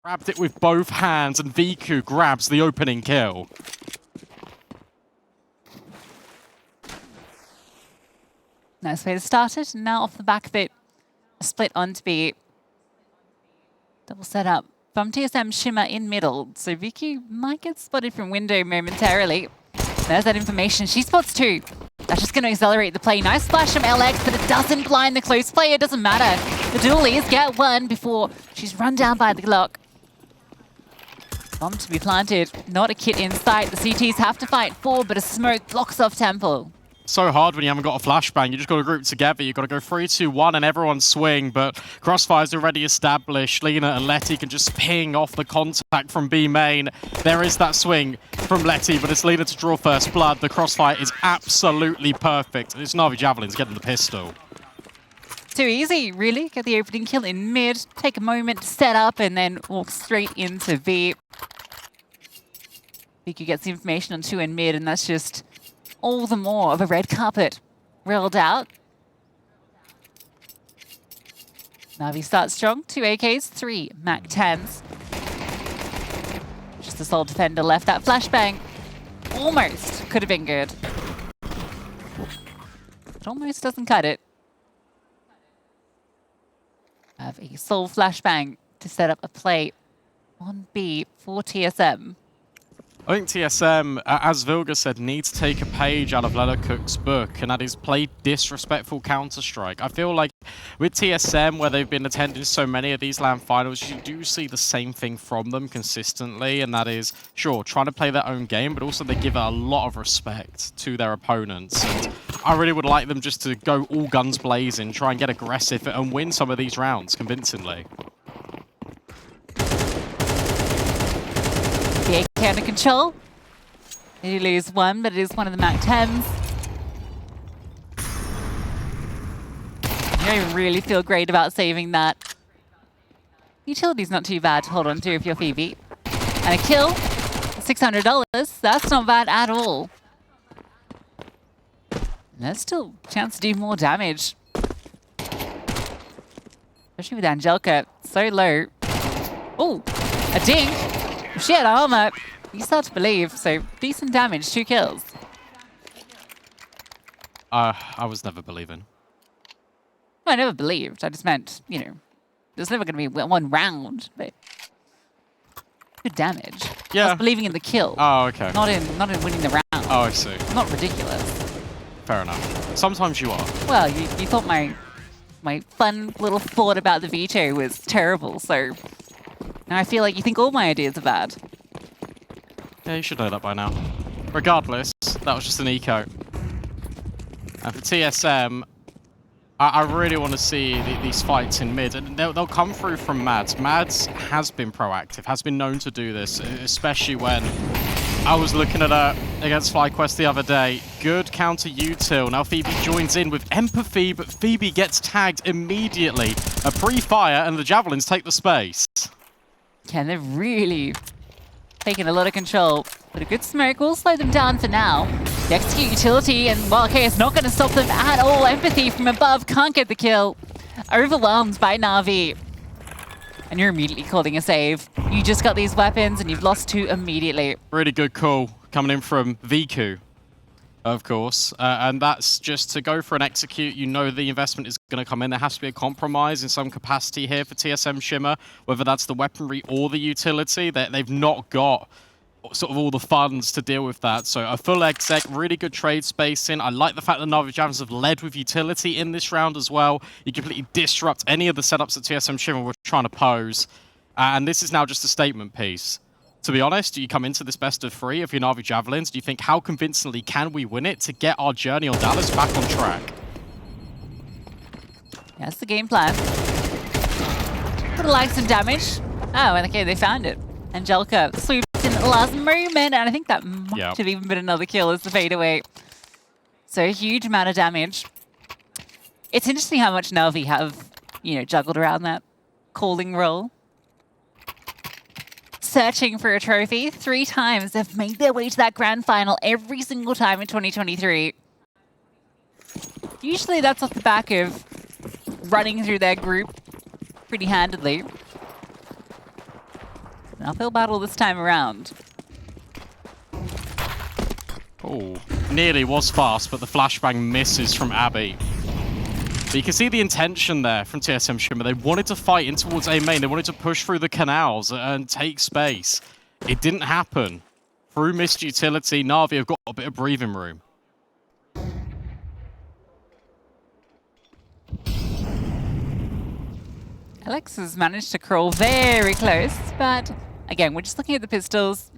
Grabbed it with both hands, and Viku grabs the opening kill. Nice way to start it. Now off the back of it, a split onto B. Double setup from TSM Shimmer in middle. So Viku might get spotted from window momentarily. There's that information. She spots two. That's just going to accelerate the play. Nice flash from LX, but it doesn't blind the close player. It doesn't matter. The dualies get one before she's run down by the Glock. Bomb to be planted. Not a kit in sight. The CTs have to fight forward, but a smoke blocks off Temple. So hard when you haven't got a flashbang. You just got to group together. You've got to go 3, 2, 1 and everyone swing. But Crossfire's already established. Lena and Letty can just ping off the contact from B main. There is that swing from Letty, but it's Lena to draw first blood. The Crossfire is absolutely perfect. It's NAVI Javelins getting the pistol. Too easy, really. Get the opening kill in mid. Take a moment to set up and then walk straight into V. Viku gets the information on 2 in mid, and that's just all the more of a red carpet rolled out. Navi starts strong. 2 AKs, 3 MAC-10s. Just the sole defender left. That flashbang almost could have been good. It almost doesn't cut it. Have a sole flashbang to set up a play on B for TSM. I think TSM, as Vilga said, needs to take a page out of Lella Cook's book, and that is play disrespectful Counter-Strike. I feel like with TSM, where they've been attending so many of these LAN finals, you do see the same thing from them consistently, and that is, sure, trying to play their own game, but also they give a lot of respect to their opponents. And I really would like them just to go all guns blazing, try and get aggressive, and win some of these rounds convincingly. The AK under control. They lose one, but it is one of the MAC-10s. You don't really feel great about saving that. Utility's not too bad to hold on to if you're Phoebe. And a kill, $600. That's not bad at all. There's still a chance to do more damage. Especially with Angelica, so low. Oh, a dink. If she had armor, you start to believe. So decent damage, 2 kills. I was never believing. Well, I never believed. I just meant, you know, there's never going to be one round, but good damage. Yeah. I was believing in the kill. Oh, okay. Not in winning the round. Oh, I see. Not ridiculous. Fair enough. Sometimes you are. Well, you thought my fun little thought about the veto was terrible, so now I feel like you think all my ideas are bad. Yeah, you should know that by now. Regardless, that was just an eco. And for TSM, I really want to see these fights in mid. And they'll come through from Mads. Mads has been proactive, has been known to do this, especially when I was looking at her against FlyQuest the other day. Good counter util. Now Phoebe joins in with empathy, but Phoebe gets tagged immediately. A pre-fire, and the Javelins take the space. Yeah, they've really taken a lot of control. But a good smoke will slow them down for now. The execute utility, and well, okay, it's not going to stop them at all. Empathy from above can't get the kill. Overwhelmed by Navi. And you're immediately calling a save. You just got these weapons and you've lost 2 immediately. Really good call coming in from Viku, of course. And that's just to go for an execute. You know the investment is going to come in. There has to be a compromise in some capacity here for TSM Shimmer, whether that's the weaponry or the utility. They've not got sort of all the funds to deal with that. So a full exec, really good trade spacing. I like the fact that NAVI Javelins have led with utility in this round as well. You completely disrupt any of the setups that TSM Shimmer were trying to pose. And this is now just a statement piece. To be honest, you come into this best of 3 of your NAVI Javelins, do you think how convincingly can we win it to get our journey on Dallas back on track? That's the game plan. Would have liked some damage. Oh, and okay, they found it. Angelica swoops in at the last moment, and I think that might have even been another kill as the fadeaway. So a huge amount of damage. It's interesting how much Navi have, you know, juggled around that calling role. Searching for a trophy 3 times. They've made their way to that grand final every single time in 2023. Usually that's off the back of running through their group pretty handedly. An uphill battle this time around. Oh, nearly was fast, but the flashbang misses from Abby. But you can see the intention there from TSM Shimmer. They wanted to fight in towards A main. They wanted to push through the canals and take space. It didn't happen. Through missed utility, NAVI have got a bit of breathing room. Alex has managed to crawl very close, but again, we're just looking at the pistols.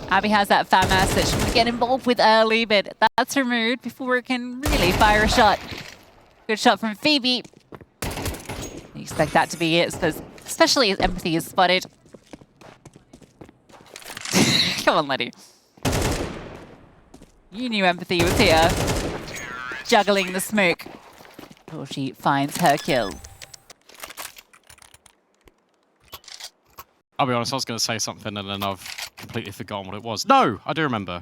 Abby has that FAMAS that she want to get involved with early, but that's removed before it can really fire a shot. Good shot from Phoebe. You expect that to be it, especially as Empathy is spotted. Come on, Letty. You knew Empathy was here. Juggling the smoke. Before she finds her kill. I'll be honest, I was going to say something and then I've completely forgotten what it was. No, I do remember.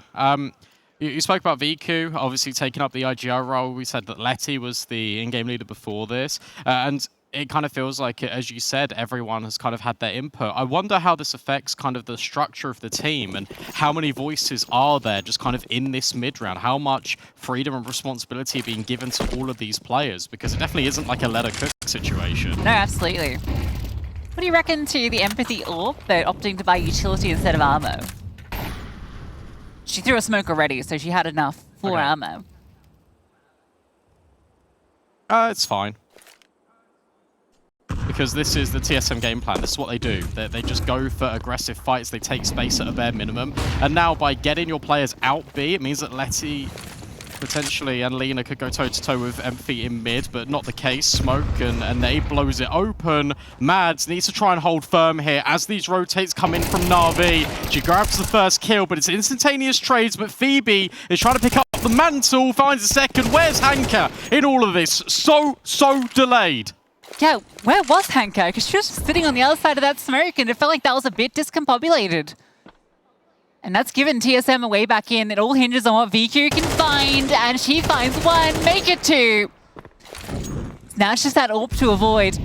You spoke about VQ, obviously taking up the IGR role. We said that Letty was the in-game leader before this. And it kind of feels like, as you said, everyone has kind of had their input. I wonder how this affects kind of the structure of the team and how many voices are there just kind of in this mid-round? How much freedom and responsibility being given to all of these players? Because it definitely isn't like a let her cook situation. No, absolutely. What do you reckon to the Empathy AWP, but opting to buy utility instead of ammo? She threw a smoke already, so she had enough for ammo. It's fine. Because this is the TSM game plan. This is what they do. They just go for aggressive fights. They take space at a bare minimum. And now by getting your players out B, it means that Letty potentially and Lena could go toe-to-toe with Empathy in mid, but not the case. Smoke and they blows it open. Mads needs to try and hold firm here as these rotates come in from Na'Vi. She grabs the first kill, but it's instantaneous trades, but Phoebe is trying to pick up the mantle, finds a second. Where's Hanka in all of this? So delayed. Yeah, where was Hanka? Because she was just sitting on the other side of that smoke, and it felt like that was a bit discombobulated. And that's given TSM a way back in. It all hinges on what VQ can find, and she finds one, make it two. Now it's just that AWP to avoid.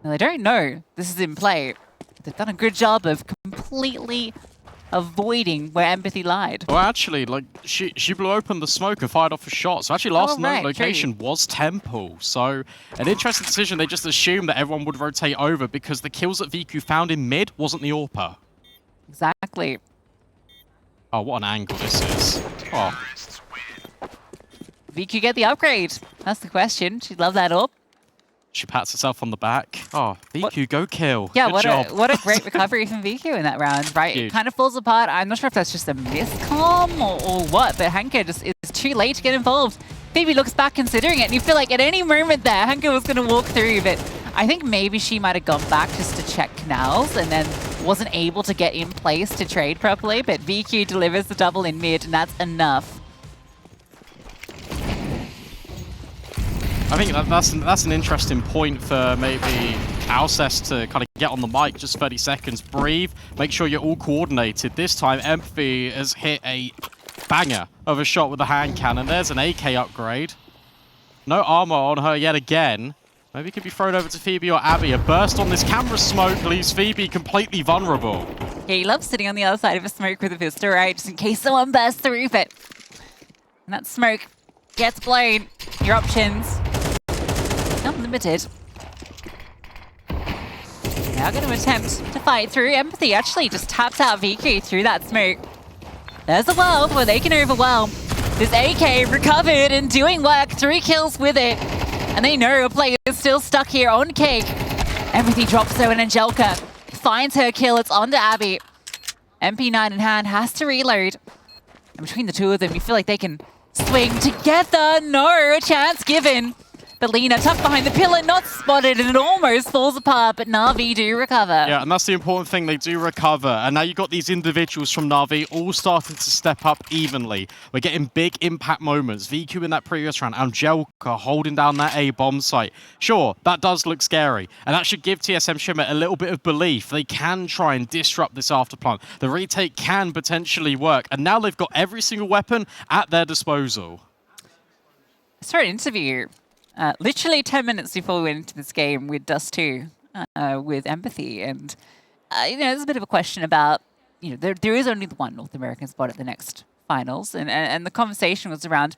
Now they don't know this is in play. They've done a good job of completely avoiding where Empathy lied. Well, actually, like she blew open the smoke and fired off a shot. So actually, last location was Temple. So an interesting decision. They just assumed that everyone would rotate over because the kills that VQ found in mid wasn't the AWPer. Exactly. Oh, what an angle this is. Oh. VQ get the upgrade? That's the question. She'd love that up. She pats herself on the back. Oh, VQ, go kill. Yeah, Good what a great recovery from VQ in that round, right? Huge. It kind of falls apart. I'm not sure if that's just a miscomm or what, but Hanka just is too late to get involved. Phoebe looks back considering it, and you feel like at any moment there, Hanka was going to walk through, but I think maybe she might have gone back just to check canals and then wasn't able to get in place to trade properly, but VQ delivers the double in mid, and that's enough. I think that's an interesting point for maybe Alcest to kind of get on the mic, just 30 seconds, breathe, make sure you're all coordinated. This time, Empathy has hit a banger of a shot with the hand cannon. There's an AK upgrade. No armor on her yet again. Maybe it could be thrown over to Phoebe or Abby. A burst on this camera smoke leaves Phoebe completely vulnerable. Yeah, he loves sitting on the other side of a smoke with a pistol, right? Just in case someone bursts through it. And that smoke gets blown. Your options unlimited. Now going to attempt to fight through. Empathy actually just taps out VQ through that smoke. There's a world where they can overwhelm. This AK recovered and doing work. 3 kills with it. And they know a player is still stuck here on Cake. Empathy drops though, and Angelica finds her kill. It's on to Abby. MP9 in hand, has to reload. And between the two of them, you feel like they can swing together. No, a chance given. But Lena tucked behind the pillar, not spotted, and it almost falls apart, but Na'Vi do recover. Yeah, and that's the important thing, they do recover. And now you've got these individuals from Na'Vi all starting to step up evenly. We're getting big impact moments. VQ in that previous round, Angelica holding down that A bomb site. Sure, that does look scary, and that should give TSM Shimmer a little bit of belief. They can try and disrupt this afterplant. The retake can potentially work, and now they've got every single weapon at their disposal. I saw an interview literally 10 minutes before we went into this game with Dust 2 with Empathy, and there's a bit of a question about, there is only the one North American spot at the next finals, and the conversation was around,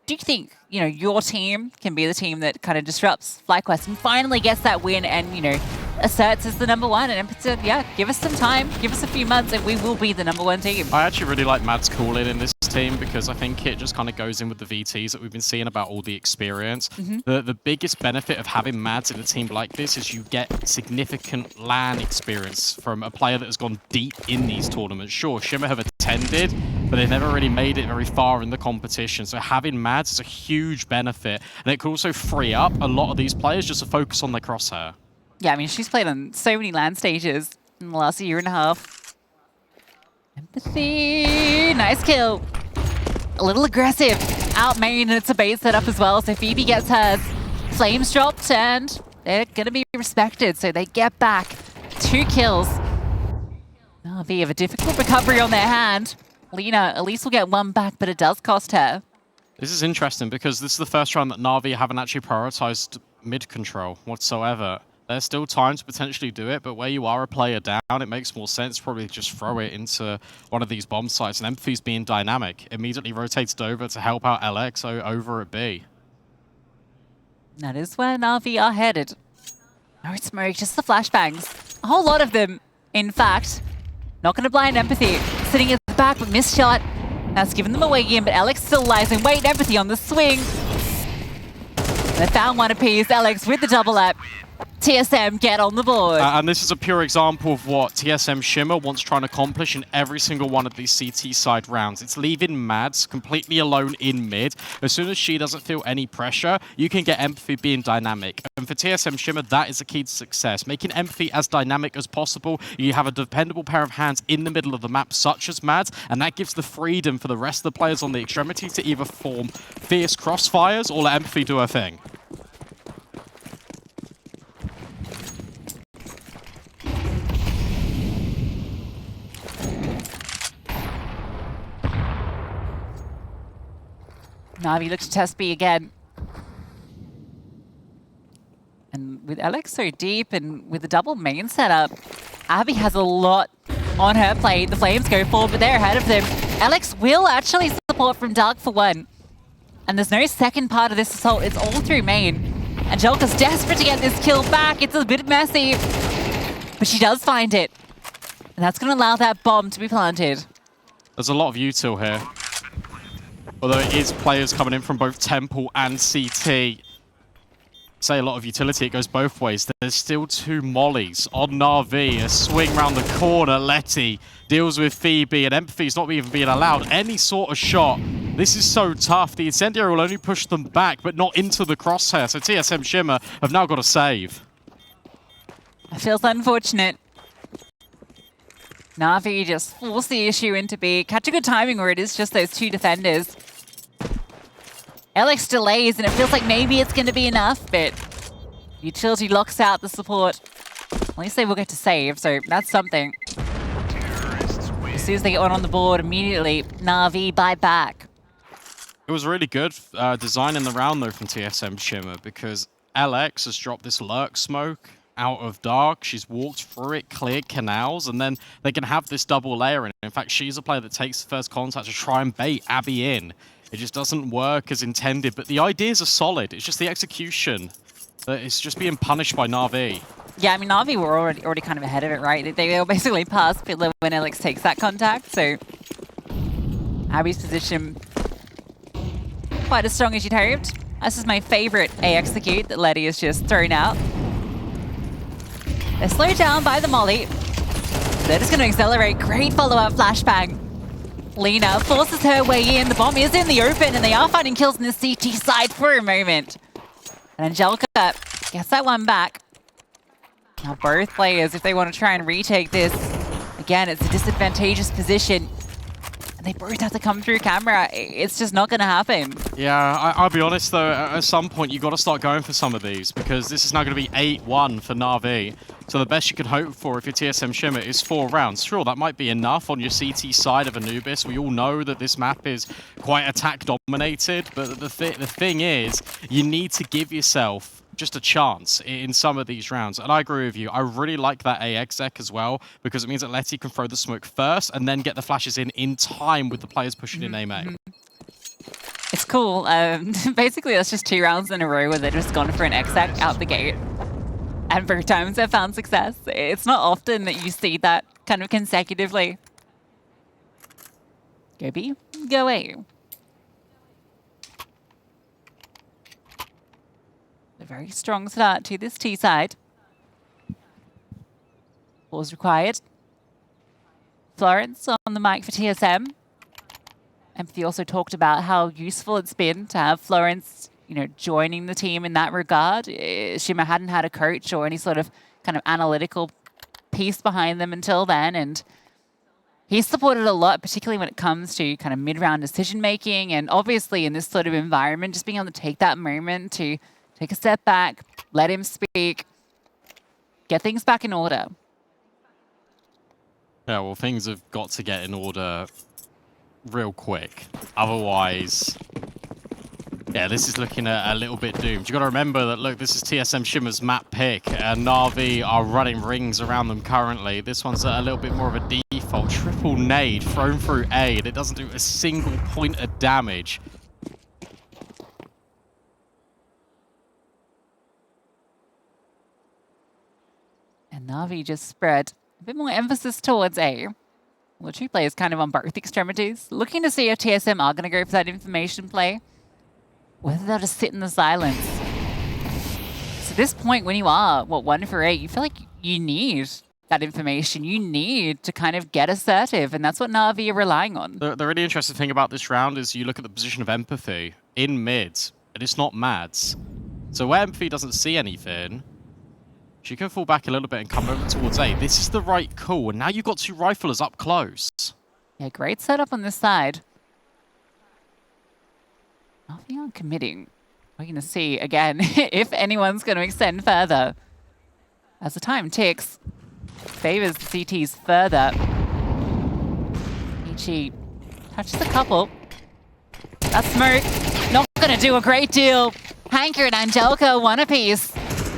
do you think, your team can be the team that kind of disrupts FlyQuest and finally gets that win and, asserts as the #1? And said, yeah, give us some time, give us a few months, and we will be the #1 team. I actually really like Mad's call-in in this team because I think it just kind of goes in with the VTs that we've been seeing about all the experience. The biggest benefit of having Mads in a team like this is you get significant LAN experience from a player that has gone deep in these tournaments. Sure, Shimmer have attended, but they've never really made it very far in the competition. So having Mads is a huge benefit, and it could also free up a lot of these players just to focus on their crosshair. Yeah, I mean, she's played on so many LAN stages in the last year and a half. Empathy, nice kill. A little aggressive. Out main, and it's a bait setup as well, so Phoebe gets hers. Flames dropped, and they're going to be respected, so they get back 2 kills. NAVI have a difficult recovery on their hand. Lena at least will get 1 back, but it does cost her. This is interesting because this is the first round that NAVI haven't actually prioritized mid control whatsoever. There's still time to potentially do it, but where you are a player down, it makes more sense to probably just throw it into one of these bomb sites. And Empathy's being dynamic. Immediately rotated over to help out LX over at B. That is where NAVI are headed. No smoke, just the flashbangs. A whole lot of them, in fact. Not going to blind Empathy. Sitting at the back, but missed shot. That's given them away again, but Alex still lies in wait. Empathy on the swing. They found one apiece. Alex with the double up. TSM get on the board. And this is a pure example of what TSM Shimmer wants to try and accomplish in every single one of these CT side rounds. It's leaving Mads completely alone in mid. As soon as she doesn't feel any pressure, you can get Empathy being dynamic. And for TSM Shimmer, that is the key to success. Making Empathy as dynamic as possible. You have a dependable pair of hands in the middle of the map, such as Mads, and that gives the freedom for the rest of the players on the extremity to either form fierce crossfires or let Empathy do her thing. NAVI looks to test B again. And with Alex so deep and with the double main setup, Abby has a lot on her plate. The Flames go forward, but they're ahead of them. Alex will actually support from Dark for 1. And there's no second part of this assault. It's all through main. Angelica's desperate to get this kill back. It's a bit messy, but she does find it. And that's going to allow that bomb to be planted. There's a lot of util here. Although it is players coming in from both Temple and CT. Say a lot of utility, it goes both ways. There's still 2 mollies on NAVI. A swing round the corner. Letty deals with Phoebe, and Empathy's not even being allowed any sort of shot. This is so tough. The incendiary will only push them back, but not into the crosshair. So TSM Shimmer have now got to save. It feels unfortunate. NAVI just force the issue into B. Catch a good timing where it is just those 2 defenders. Alex delays, and it feels like maybe it's going to be enough, but utility locks out the support. At least they will get to save, so that's something. As soon as they get one on the board, immediately NAVI buy back. It was really good design in the round, though, from TSM Shimmer, because LX has dropped this lurk smoke out of Dark. She's walked through it, cleared canals, and then they can have this double layer. And in fact, she's a player that takes the first contact to try and bait Abby in. It just doesn't work as intended, but the ideas are solid. It's just the execution that is just being punished by NAVI. Yeah, I mean, NAVI were already kind of ahead of it, right? They were basically past Fiddler when Alex takes that contact, so Abby's position quite as strong as you'd hoped. This is my favorite A execute that Letty has just thrown out. They're slowed down by the molly. They're just going to accelerate. Great follow-up flashbang. Lena forces her way in. The bomb is in the open, and they are finding kills in the CT side for a moment. And Angelica gets that one back. Now both players, if they want to try and retake this, again, it's a disadvantageous position. And they both have to come through camera. It's just not going to happen. Yeah, I'll be honest, though, at some point, you've got to start going for some of these, because this is now going to be 8-1 for NAVI. So the best you can hope for if you're TSM Shimmer is 4 rounds. Sure, that might be enough on your CT side of Anubis. We all know that this map is quite attack-dominated, but the thing is, you need to give yourself just a chance in some of these rounds. And I agree with you. I really like that AX deck as well, because it means that Letty can throw the smoke first and then get the flashes in time with the players pushing in A-main. It's cool. Basically, that's just 2 rounds in a row where they've just gone for an exec out the gate. And both times they've found success. It's not often that you see that kind of consecutively. Go B, go A. A very strong start to this T side. Pause required. Florence on the mic for TSM. Empathy also talked about how useful it's been to have Florence, you know, joining the team in that regard. Shimmer hadn't had a coach or any sort of kind of analytical piece behind them until then, and he's supported a lot, particularly when it comes to kind of mid-round decision-making, and obviously in this sort of environment, just being able to take that moment to take a step back, let him speak, get things back in order. Yeah, well, things have got to get in order real quick. Otherwise, yeah, this is looking a little bit doomed. You got to remember that, look, this is TSM Shimmer's map pick, and NAVI are running rings around them currently. This one's a little bit more of a default. Triple nade thrown through A, and it doesn't do a single point of damage. And NAVI just spread a bit more emphasis towards A. Well, 2 players kind of on both extremities, looking to see if TSM are going to go for that information play, whether they'll just sit in the silence. So at this point, when you are, 1 for 8, you feel like you need that information. You need to kind of get assertive, and that's what NAVI are relying on. The really interesting thing about this round is you look at the position of Empathy in mid, and it's not Mads. So where Empathy doesn't see anything, she can fall back a little bit and come over towards A. This is the right call, and now you've got 2 riflers up close. Yeah, great setup on this side. NAVI aren't committing. We're going to see, again, if anyone's going to extend further. As the time ticks, favors the CTs further. Ichi touches a couple. That smoke, not going to do a great deal. Hanker and Angelica, 1 apiece.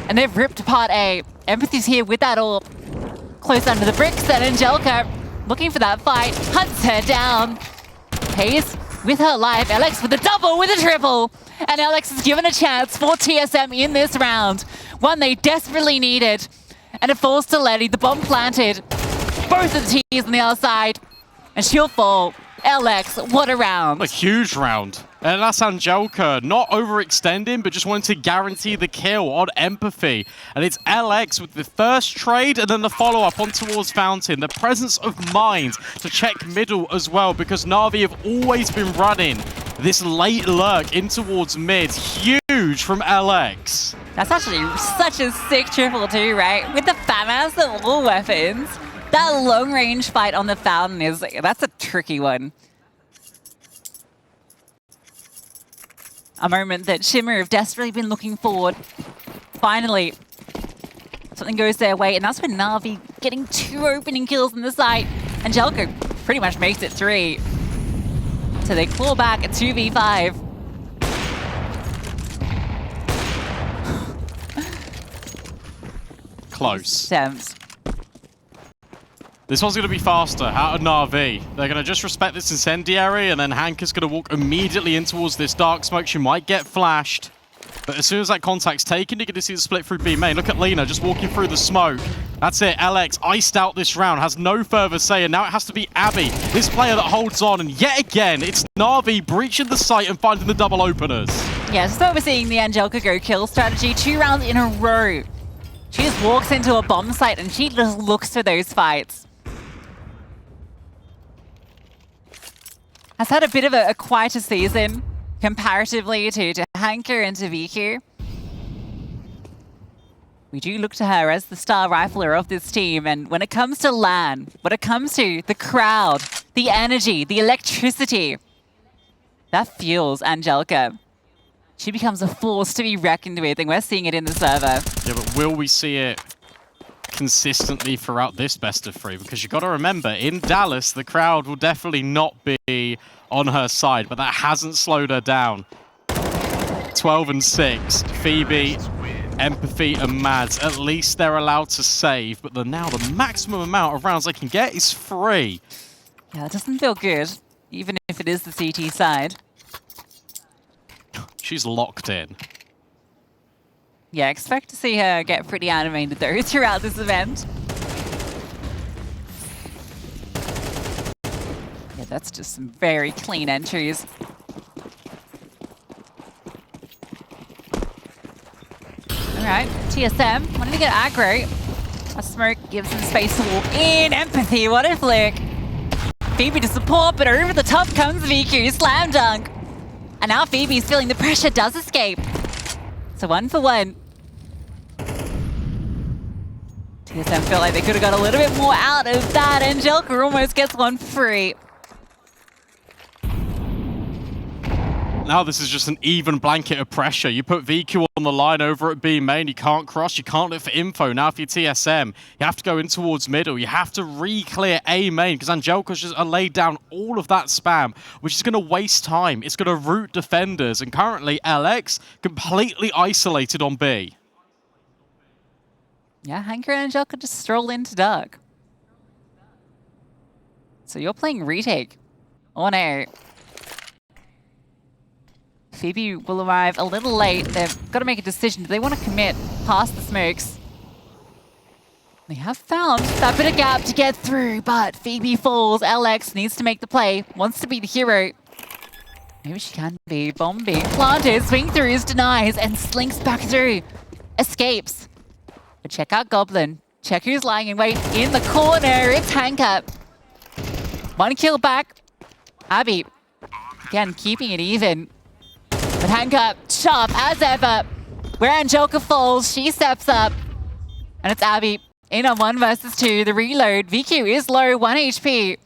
And they've ripped apart A. Empathy's here with that orb. Close under the bricks, and Angelica, looking for that fight, hunts her down. Pays with her life. Alex with a double, with a triple. And Alex is given a chance for TSM in this round. One they desperately needed. And it falls to Letty, the bomb planted. Both of the T's on the other side. And she'll fall. LX, what a round. A huge round. And that's Angelica, not overextending, but just wanting to guarantee the kill on Empathy. And it's LX with the first trade and then the follow-up on towards Fountain. The presence of mind to check middle as well, because NAVI have always been running this late lurk in towards mid. Huge from LX. That's actually such a sick triple too, right? With the FAMAS of all weapons. That long-range fight on the Fountain that's a tricky one. A moment that Shimmer have desperately been looking forward. Finally, something goes their way, and that's when NAVI getting 2 opening kills on the site. Angelica pretty much makes it 3. So they claw back at 2v5. Close. Attempts. This one's going to be faster out of NAVI. They're going to just respect this incendiary, and then Hank is going to walk immediately in towards this dark smoke. She might get flashed. But as soon as that contact's taken, you're going to see the split through B main. Look at Lena just walking through the smoke. That's it. LX iced out this round, has no further say, and now it has to be Abby, this player that holds on. And yet again, it's NAVI breaching the site and finding the double openers. Yeah, so we're seeing the Angelica go kill strategy 2 rounds in a row. She just walks into a bomb site and she just looks for those fights. Has had a bit of a quieter season comparatively to Hanker and to VQ. We do look to her as the star rifler of this team, and when it comes to LAN, when it comes to the crowd, the energy, the electricity, that fuels Angelica. She becomes a force to be reckoned with, and we're seeing it in the server. Yeah, but will we see it consistently throughout this best of 3? Because you've got to remember, in Dallas, the crowd will definitely not be on her side, but that hasn't slowed her down. 12 and 6. Phoebe Empathy and Mads, at least they're allowed to save, but now the maximum amount of rounds they can get is 3. Yeah, it doesn't feel good, even if it is the CT side. She's locked in. Yeah, expect to see her get pretty animated though throughout this event. Yeah, that's just some very clean entries. Alright, TSM wanting to get aggro. A smoke gives him space to walk in. Empathy, what a flick. Phoebe to support, but over the top comes VQ, slam dunk. And now Phoebe's feeling the pressure, does escape. So 1 for 1. TSM felt like they could have got a little bit more out of that. Angelica almost gets one free. Now this is just an even blanket of pressure. You put VQ on the line over at B main, you can't cross, you can't look for info. Now if you're TSM, you have to go in towards middle, you have to re-clear A main, because Angelica's just laid down all of that spam, which is going to waste time. It's going to root defenders, and currently LX completely isolated on B. Yeah, Hanker and Angelica just stroll into dark. So you're playing retake on A. Phoebe will arrive a little late. They've got to make a decision. Do they want to commit past the smokes? They have found that bit of gap to get through, but Phoebe falls. LX needs to make the play, wants to be the hero. Maybe she can be. Bomb being planted, swing throughs, denies, and slinks back through. Escapes. But check out Goblin. Check who's lying in wait in the corner. It's Hanka. 1 kill back. Abby, again, keeping it even. But Hanka, sharp as ever. Where Angelica falls, she steps up. And it's Abby in a 1 versus 2. The reload. VQ is low, 1 HP.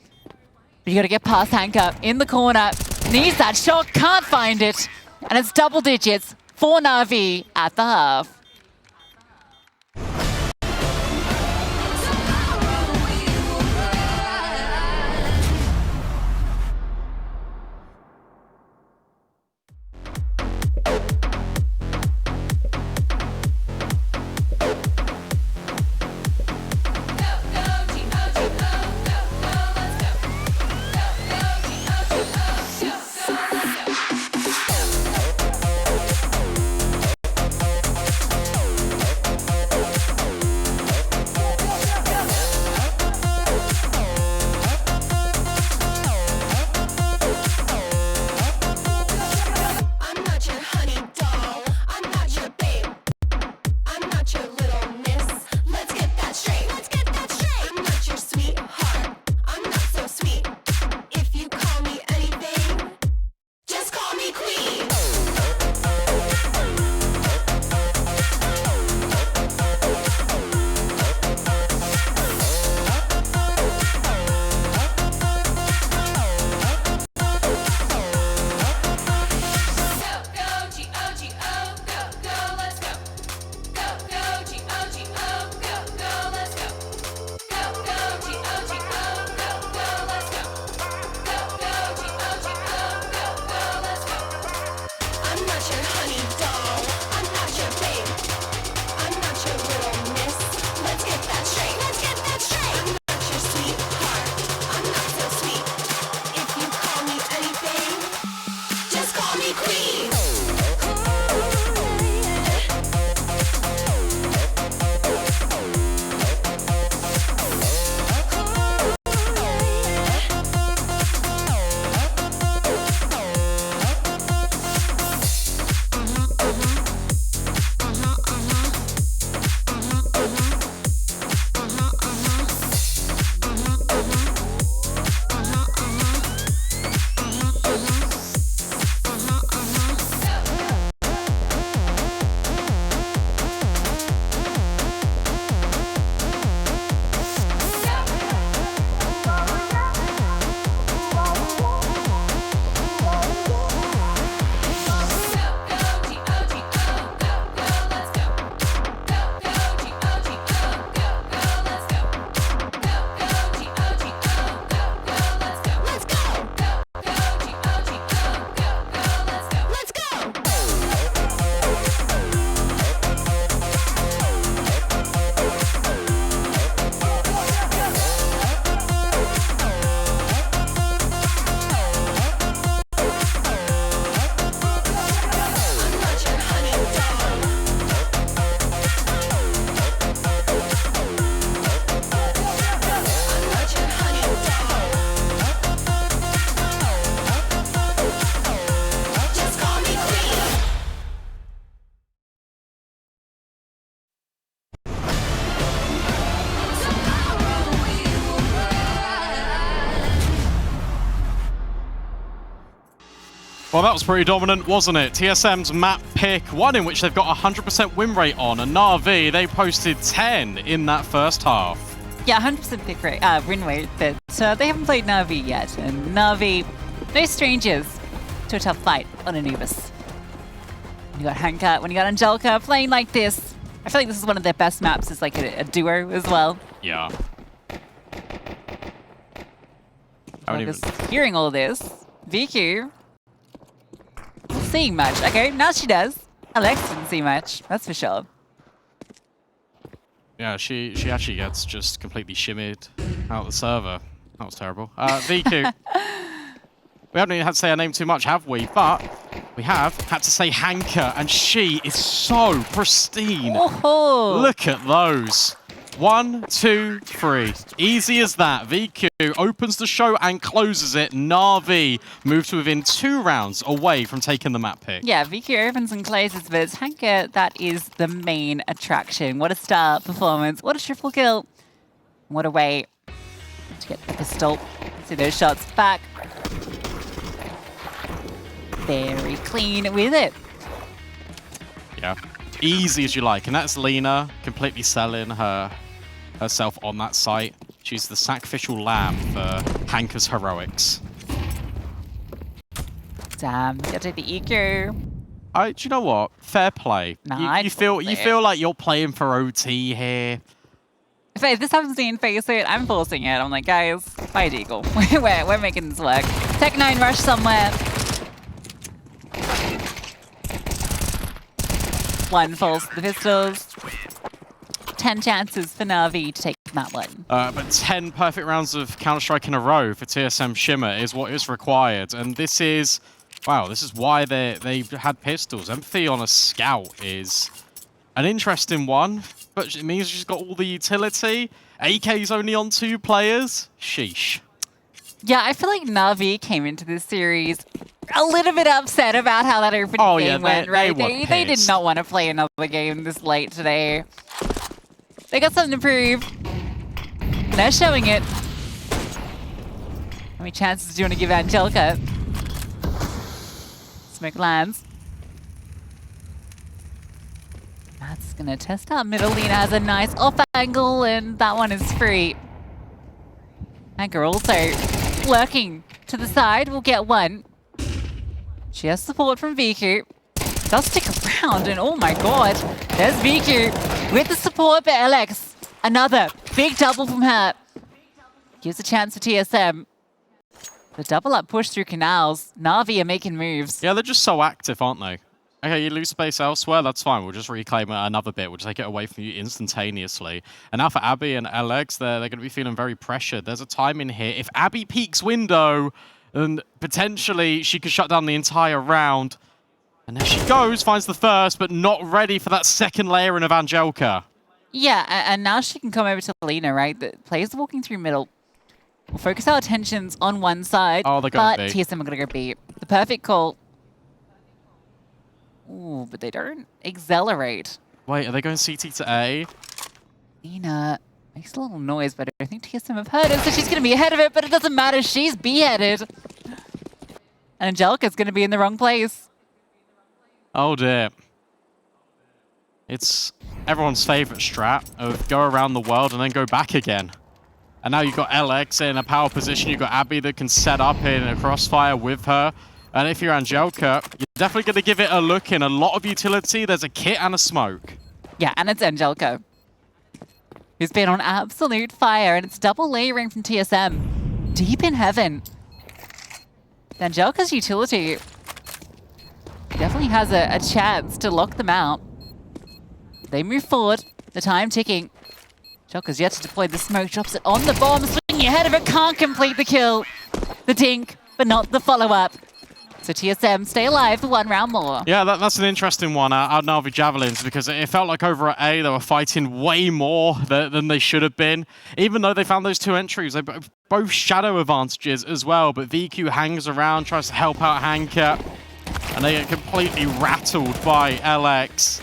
But you gotta get past Hanka in the corner. Needs that shot, can't find it. And it's double digits for NAVI at the half. Well, that was pretty dominant, wasn't it? TSM's map pick, one in which they've got 100% win rate on, and NAVI, they posted 10 in that first half. Yeah, 100% pick rate, win rate, but they haven't played NAVI yet, and NAVI, no strangers to a tough fight on Anubis. When you got Hanka, when you got Angelica playing like this, I feel like this is one of their best maps as like a duo as well. Yeah. Hearing all this, VQ, not seeing much. Okay, now she does. Alex didn't see much, that's for sure. Yeah, she actually gets just completely shimmied out the server. That was terrible. VQ. We haven't even had to say her name too much, have we? But we have had to say Hanka, and she is so pristine. Oh. Look at those. 1, 2, 3. Easy as that. VQ opens the show and closes it. NAVI moves to within 2 rounds away from taking the map pick. Yeah, VQ opens and closes, but it's Hanka that is the main attraction. What a star performance. What a triple kill. What a way to get the pistol. See those shots back. Very clean with it. Yeah. Easy as you like. And that's Lena completely selling herself on that site. She's the sacrificial lamb for Hanka's heroics. Damn, gotta take the EQ. Do you know what? Fair play. Nah, you feel like you're playing for OT here. If this happens to me in Face It, I'm forcing it. I'm like, guys, fight Eagle. we're making this work. Tech 9 rush somewhere. One falls to the pistols. 10 chances for NAVI to take that one. But 10 perfect rounds of Counter-Strike in a row for TSM Shimmer is what is required. And this is, wow, this is why they had pistols. Empathy on a scout is an interesting one, but it means she's got all the utility. AK's only on 2 players. Sheesh. Yeah, I feel like NAVI came into this series a little bit upset about how that opening game went, right? They did not want to play another game this late today. They got something to prove. They're showing it. How many chances do you want to give Angelica? Smoke lands. That's going to test out middle. Lena has a nice off angle, and that one is free. Anchor also lurking to the side. We'll get one. She has support from VQ. Does stick around, and oh my god, there's VQ with the support for LX. Another big double from her. Gives a chance for TSM. The double up push through canals. NAVI are making moves. Yeah, they're just so active, aren't they? Okay, you lose space elsewhere, that's fine. We'll just reclaim another bit. We'll just take it away from you instantaneously. And now for Abby and LX, they're going to be feeling very pressured. There's a time in here. If Abby peeks window, then potentially she could shut down the entire round. And there she goes, finds the first, but not ready for that second layering of Angelica. Yeah, and now she can come over to Lena, right? The players are walking through middle. We'll focus our attentions on one side. Oh, they're going but B. TSM are going to go B. The perfect call. Ooh, but they don't accelerate. Wait, are they going CT to A? Lena makes a little noise, but I think TSM have heard it, so she's going to be ahead of it, but it doesn't matter. She's B-headed. And Angelica's going to be in the wrong place. Oh dear. It's everyone's favorite strat of go around the world and then go back again. And now you've got LX in a power position. You've got Abby that can set up in a crossfire with her. And if you're Angelica, you're definitely going to give it a look in. A lot of utility. There's a kit and a smoke. Yeah, and it's Angelica, who's been on absolute fire. And it's double layering from TSM. Deep in heaven. Angelica's utility definitely has a chance to lock them out. They move forward. The time ticking. Angelica's yet to deploy the smoke. Drops it on the bomb. Swinging ahead of it. Can't complete the kill. The dink, but not the follow-up. So TSM stay alive for 1 round more. Yeah, that's an interesting one out NAVI Javelins, because it felt like over at A they were fighting way more than they should have been. Even though they found those 2 entries, they both shadow advantages as well, but VQ hangs around, tries to help out Hanka, and they get completely rattled by LX,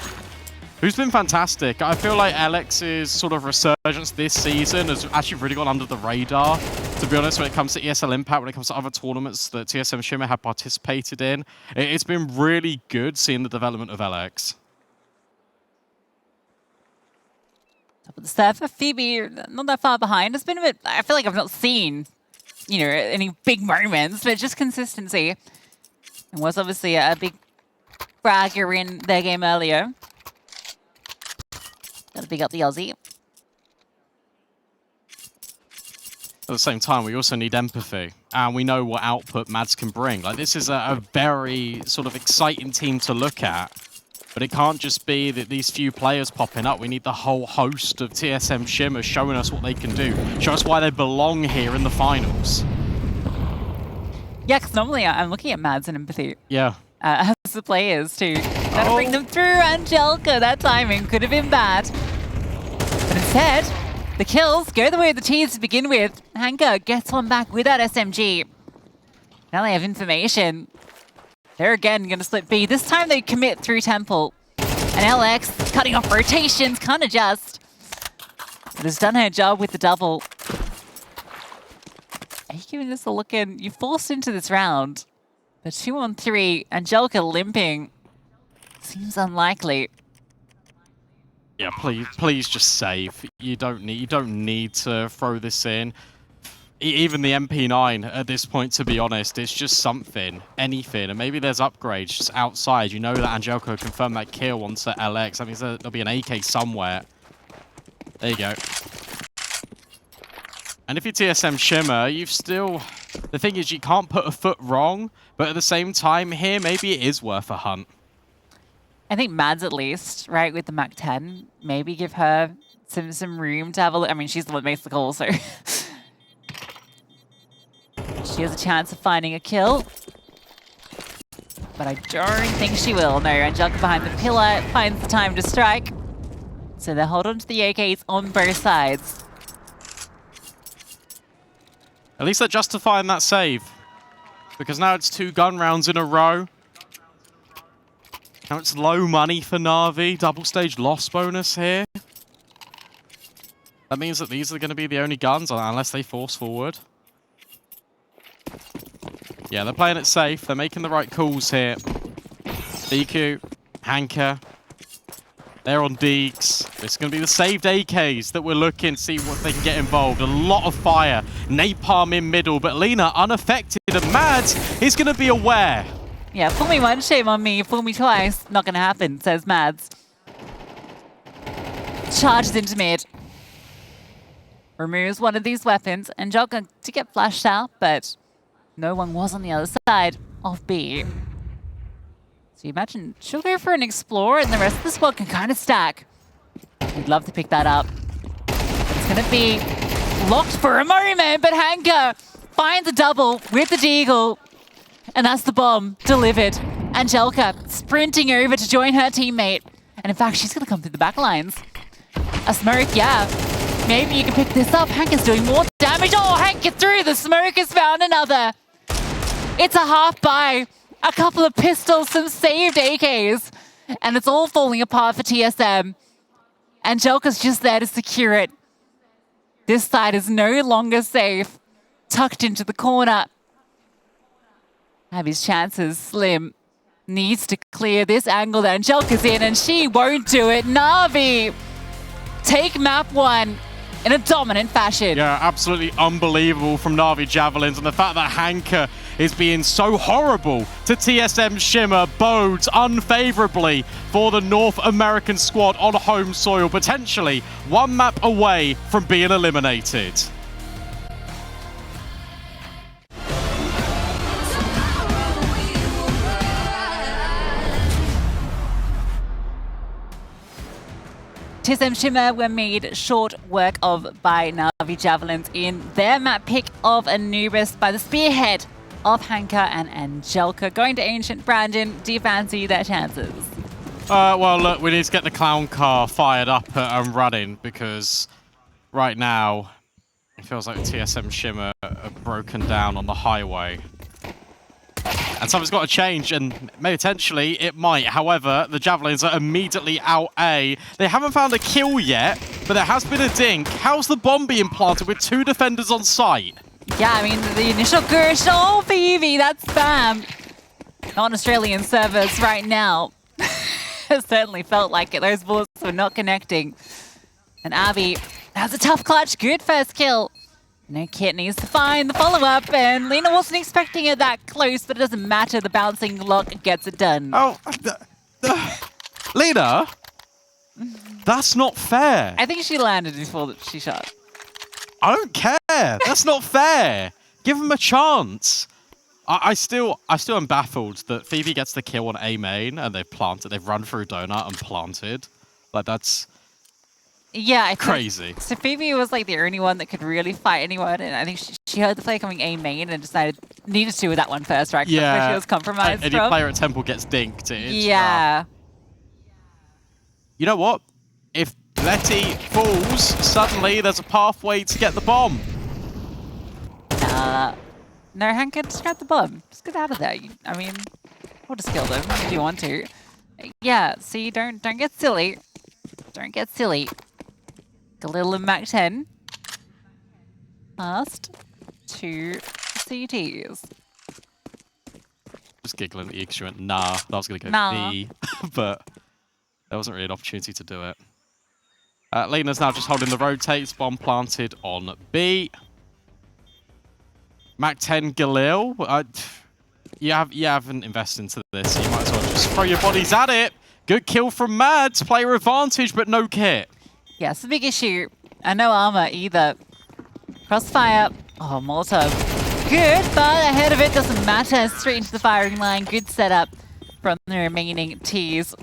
who's been fantastic. I feel like LX's sort of resurgence this season has actually really gone under the radar. to be honest, when it comes to ESL Impact, when it comes to other tournaments that TSM Shimmer have participated in, it's been really good seeing the development of LX. Top of the server, Phoebe, not that far behind. It's been a bit, I feel like I've not seen, you know, any big moments, but just consistency. It was obviously a big bragger in their game earlier. Gotta big up the Aussie. At the same time, we also need empathy, and we know what output Mads can bring. Like, this is a very sort of exciting team to look at, but it can't just be that these few players popping up. We need the whole host of TSM Shimmer showing us what they can do, show us why they belong here in the finals. Yeah, because normally I'm looking at Mads and empathy. Yeah. As the players too. Gotta bring them through. Angelica, that timing could have been bad. But instead, the kills go the way of the teams to begin with. Hanka gets one back with that SMG. Now they have information. They're again going to split B. This time they commit through Temple. And LX cutting off rotations, can't adjust. But has done her job with the double. Are you giving this a look in? You forced into this round. But 2-on-3, Angelica limping. Seems unlikely. Yeah, please just save. You don't need to throw this in. Even the MP9 at this point, to be honest, it's just something, anything. And maybe there's upgrades just outside. You know that Angelica confirmed that kill onto LX. That means there'll be an AK somewhere. There you go. And if you're TSM Shimmer, you've still... The thing is, you can't put a foot wrong, but at the same time here, maybe it is worth a hunt. I think Mads at least, right, with the Mac 10, maybe give her some room to have a look. I mean, she's the one that makes the call, so... She has a chance of finding a kill. But I don't think she will. No, Angelica behind the pillar finds the time to strike. So they hold on to the AKs on both sides. At least they're justifying that save. Because now it's 2 gun rounds in a row. Now it's low money for NAVI. Double stage loss bonus here. That means that these are going to be the only guns, unless they force forward. Yeah, they're playing it safe. They're making the right calls here. DQ, Hanka. They're on Deeks. It's going to be the saved AKs that we're looking to see what they can get involved. A lot of fire. Napalm in middle, but Lena unaffected. And Mads is going to be aware. Yeah, fool me once, shame on me. Fool me twice, not going to happen, says Mads. Charges into mid. Removes one of these weapons. Angelica to get flashed out, but no one was on the other side of B. So you imagine she'll go for an Explorer and the rest of the squad can kind of stack. We'd love to pick that up. It's going to be locked for a moment, but Hanka finds a double with the Deagle. And that's the bomb delivered. Angelica sprinting over to join her teammate. And in fact, she's going to come through the back lines. A smoke, yeah. Maybe you can pick this up. Hanka's doing more damage. Oh, Hanka through. The smoke has found another. It's a half buy. A couple of pistols, some saved AKs. And it's all falling apart for TSM. Angelica's just there to secure it. This side is no longer safe. Tucked into the corner. Abby's chances slim. Needs to clear this angle that Angelica's in, and she won't do it. NAVI take map 1 in a dominant fashion. Yeah, absolutely unbelievable from NAVI Javelins, and the fact that Hanka is being so horrible to TSM Shimmer bodes unfavorably for the North American squad on home soil, potentially 1 map away from being eliminated. TSM Shimmer were made short work of by NAVI Javelins in their map pick of Anubis by the spearhead of Hanka and Angelica. Going to Ancient. Brandon, do you fancy their chances? Well, look, we need to get the clown car fired up and running, because right now it feels like TSM Shimmer are broken down on the highway. And something's got to change, and potentially it might. However, the Javelins are immediately out A. They haven't found a kill yet, but there has been a dink. How's the bomb being planted with 2 defenders on site? Yeah, I mean, the initial Gersh, oh, Phoebe, that's spam. On Australian servers right now. It certainly felt like it. Those bullets were not connecting. And Abby has a tough clutch. Good first kill. No, Kit needs to find the follow-up, and Lena wasn't expecting it that close, but it doesn't matter. The bouncing lock gets it done. Oh, Lena, that's not fair. I think she landed before she shot. I don't care. That's not fair. Give him a chance. I still am baffled that Phoebe gets the kill on A main and they've planted. They've run through Donut and planted. Like, that's crazy. So Phoebe was like the only one that could really fight anyone, and I think she heard the play coming A main and decided needed to with that one first, right? Yeah. Where she was compromised Any player at Temple gets dinked. Yeah. You know what? If Letty falls, suddenly there's a pathway to get the bomb. No, Hank, just grab the bomb. Just get out of there. I mean, we'll just kill them if you want to. Yeah, see, don't get silly. Don't get silly. Galil and Mac 10. Last 2 CTs. Just giggling at you because you went, nah. I was going to go Nah. B, but there wasn't really an opportunity to do it. Lena's now just holding the rotates. Bomb planted on B. Mac 10 Galil. You haven't invested into this. You might as well just throw your bodies at it. Good kill from Mads. Player advantage, but no kit. Yeah, it's a big issue. And no armor either. Crossfire. Oh, Molotov. Good, but ahead of it doesn't matter. Straight into the firing line. Good setup from the remaining Ts.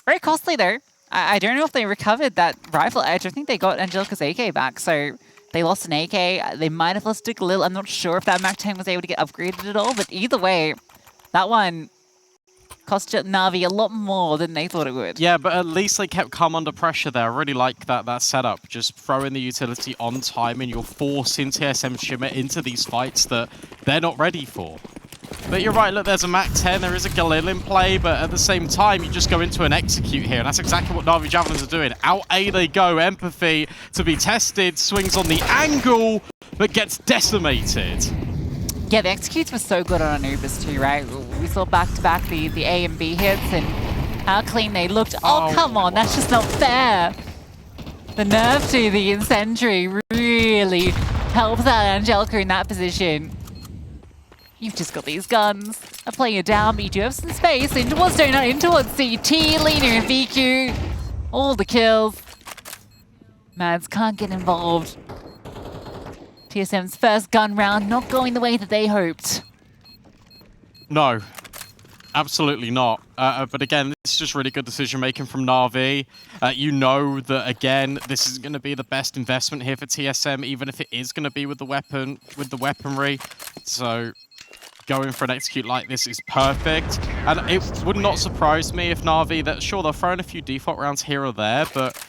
Very costly though. I don't know if they recovered that rifle edge. I think they got Angelica's AK back, so they lost an AK. They might have lost a Galil. I'm not sure if that Mac 10 was able to get upgraded at all, but either way, that one cost Navi a lot more than they thought it would. Yeah, but at least they kept calm under pressure there. I really like that setup. Just throwing the utility on time and you're forcing TSM Shimmer into these fights that they're not ready for. But you're right, look, there's a Mac 10, there is a Galil in play, but at the same time, you just go into an execute here, and that's exactly what NAVI Javelins are doing. Out A they go, Empathy to be tested, swings on the angle, but gets decimated. Yeah, the executes were so good on Anubis too, right? We saw back-to-back the A and B hits, and how clean they looked. Oh, come on, that's just not fair. The nerf to the incendiary really helps out Angelica in that position. You've just got these guns. A player down, but you do have some space. In towards Donut, in towards CT, Lena and VQ. All the kills. Mads can't get involved. TSM's first gun round not going the way that they hoped. No, absolutely not. But again, it's just really good decision making from Na'Vi. You know that again, this is going to be the best investment here for TSM, even if it is going to be with the weaponry. So going for an execute like this is perfect. And it would not surprise me if Na'Vi, that sure, they're throwing a few default rounds here or there, but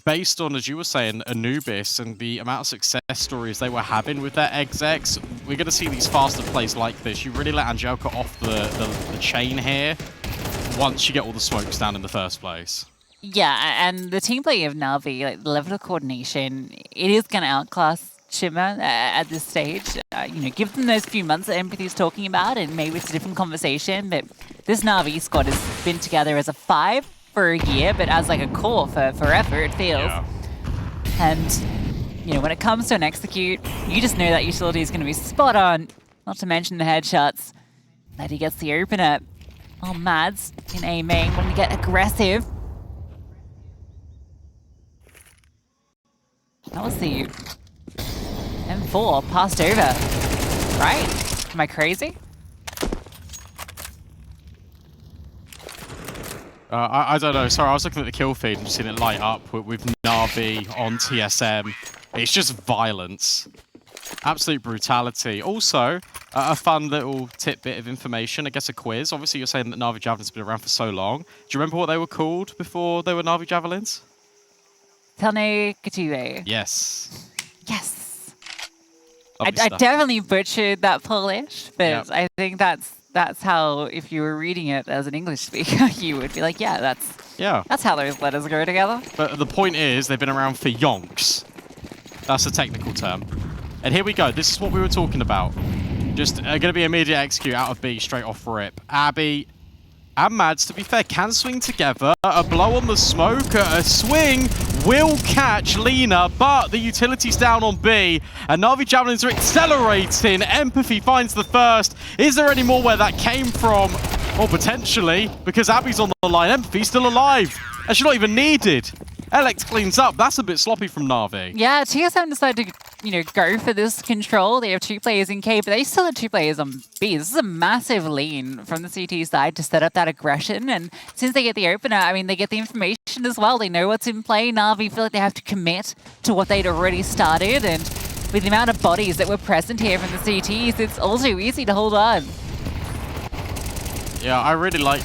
based on, as you were saying, Anubis and the amount of success stories they were having with their execs, we're going to see these faster plays like this. You really let Angelica off the chain here once you get all the smokes down in the first place. Yeah, and the team play of Na'Vi, like the level of coordination, it is going to outclass Shimmer at this stage. You know, give them those few months that Empathy's talking about, and maybe it's a different conversation. But this Na'Vi squad has been together as a 5 for a year, but as like a core for forever, it feels. Yeah. And you know, when it comes to an execute, you just know that utility is going to be spot on. Not to mention the headshots. Letty gets the opener. Oh, Mads in A main wanting to get aggressive. That was the M4 passed over. Right? Am I crazy? I don't know. Sorry, I was looking at the kill feed and just seeing it light up with Na'Vi on TSM. It's just violence. Absolute brutality. Also, a fun little tidbit of information, I guess a quiz. Obviously, you're saying that NAVI Javelins have been around for so long. Do you remember what they were called before they were NAVI Javelins? Tane Katue. Yes. Yes. I definitely butchered that Polish, but yep. I think that's how, if you were reading it as an English speaker, you would be like, yeah, that's how those letters go together. But the point is, they've been around for yonks. That's a technical term. And here we go. This is what we were talking about. Just going to be immediate execute out of B, straight off rip. Abby and Mads, to be fair, can swing together. A blow on the smoke, a swing will catch Lena, but the utility's down on B, and NAVI Javelins are accelerating. Empathy finds the first. Is there any more where that came from? Well, potentially, because Abby's on the line. Empathy's still alive, and she's not even needed. Alex cleans up. That's a bit sloppy from Na'Vi. Yeah, TSM decided to, go for this control. They have 2 players in K, but they still have 2 players on B. This is a massive lean from the CT side to set up that aggression. And since they get the opener, I mean, they get the information as well. They know what's in play. Na'Vi feel like they have to commit to what they'd already started. And with the amount of bodies that were present here from the CTs, it's also easy to hold on. Yeah, I really like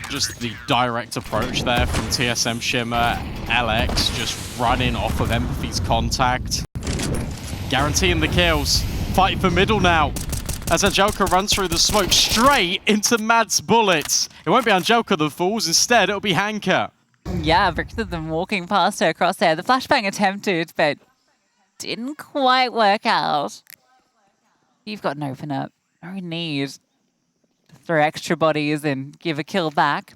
just the direct approach there from TSM Shimmer. LX just running off of Empathy's contact. Guaranteeing the kills. Fight for middle now. As Angelica runs through the smoke straight into Mad's bullets. It won't be Angelica that falls. Instead, it'll be Hanka. Yeah, both of them walking past her across there. The flashbang attempted, but didn't quite work out. You've got an opener. No need to throw extra bodies and give a kill back.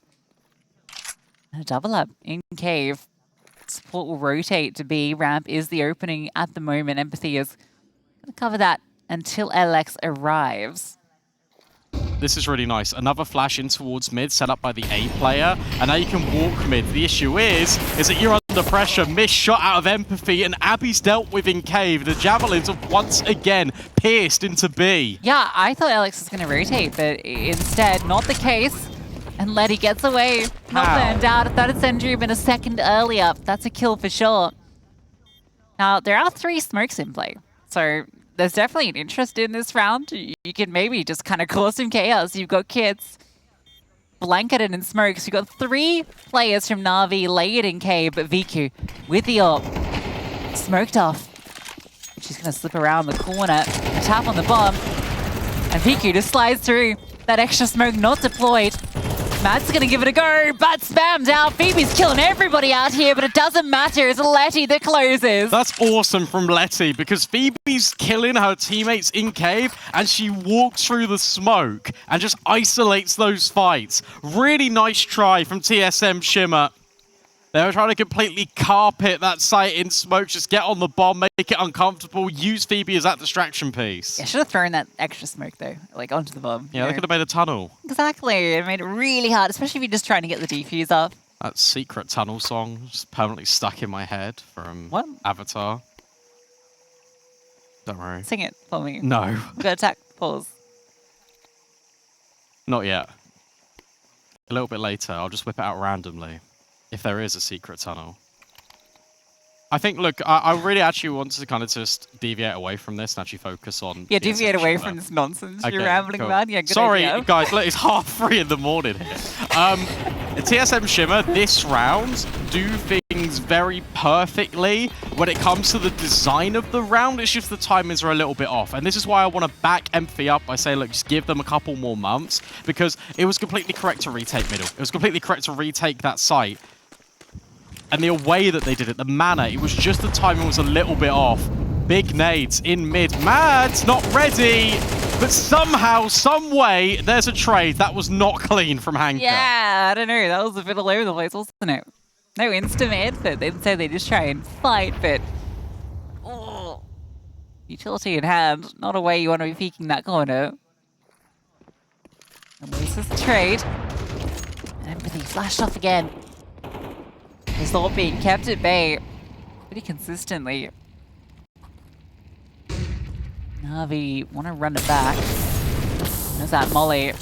A double up in cave. Support will rotate to B. Ramp is the opening at the moment. Empathy is going to cover that until LX arrives. This is really nice. Another flash in towards mid, set up by the A player, and now you can walk mid. The issue is that you're under pressure. Missed shot out of Empathy, and Abby's dealt with in cave. The Javelins have once again pierced into B. Yeah, I thought LX was going to rotate, but instead, not the case. And Letty gets away. Not burned out. I thought it's Sentry been a second earlier. That's a kill for sure. Now, there are 3 smokes in play, so there's definitely an interest in this round. You can maybe just kind of cause some chaos. You've got Kits blanketed in smokes. You've got 3 players from Na'Vi layered in K, but VQ with the ult. Smoked off. She's going to slip around the corner. A tap on the bomb. And VQ just slides through. That extra smoke not deployed. Matt's going to give it a go, but spammed out. Phoebe's killing everybody out here, but it doesn't matter. It's Letty that closes. That's awesome from Letty, because Phoebe's killing her teammates in cave, and she walks through the smoke and just isolates those fights. Really nice try from TSM Shimmer. They were trying to completely carpet that site in smoke, just get on the bomb, make it uncomfortable, use Phoebe as that distraction piece. Yeah, should have thrown that extra smoke, though, like onto the bomb. Yeah, they could have made a tunnel. Exactly. It made it really hard, especially if you're just trying to get the defuse off. That secret tunnel song just permanently stuck in my head from Avatar. Don't worry. Sing it for me. No. We've got attack, pause. Not yet. A little bit later, I'll just whip it out randomly. If there is a secret tunnel. I think, look, I really actually want to kind of just deviate away from this and actually focus on... Yeah, deviate away from this nonsense you're rambling about. Yeah, good Sorry, idea. guys, look, it's 3:30 in the morning here. TSM Shimmer, this round, do things very perfectly when it comes to the design of the round. It's just the timings are a little bit off. And this is why I want to back Empathy up by saying, look, just give them a couple more months, because it was completely correct to retake middle. It was completely correct to retake that site. And the way that they did it, the manner, it was just the timing was a little bit off. Big nades in mid. Mad's not ready, but somehow, some way, there's a trade. That was not clean from Hanka. Yeah, I don't know. That was a bit all over the place, wasn't it? No insta-mid, but instead they just try and fight, but... Oh, utility in hand. Not a way you want to be peeking that corner. And loses the trade. And Empathy flashed off again. His thought being kept at bay pretty consistently. Na'Vi want to run it back. There's that molly.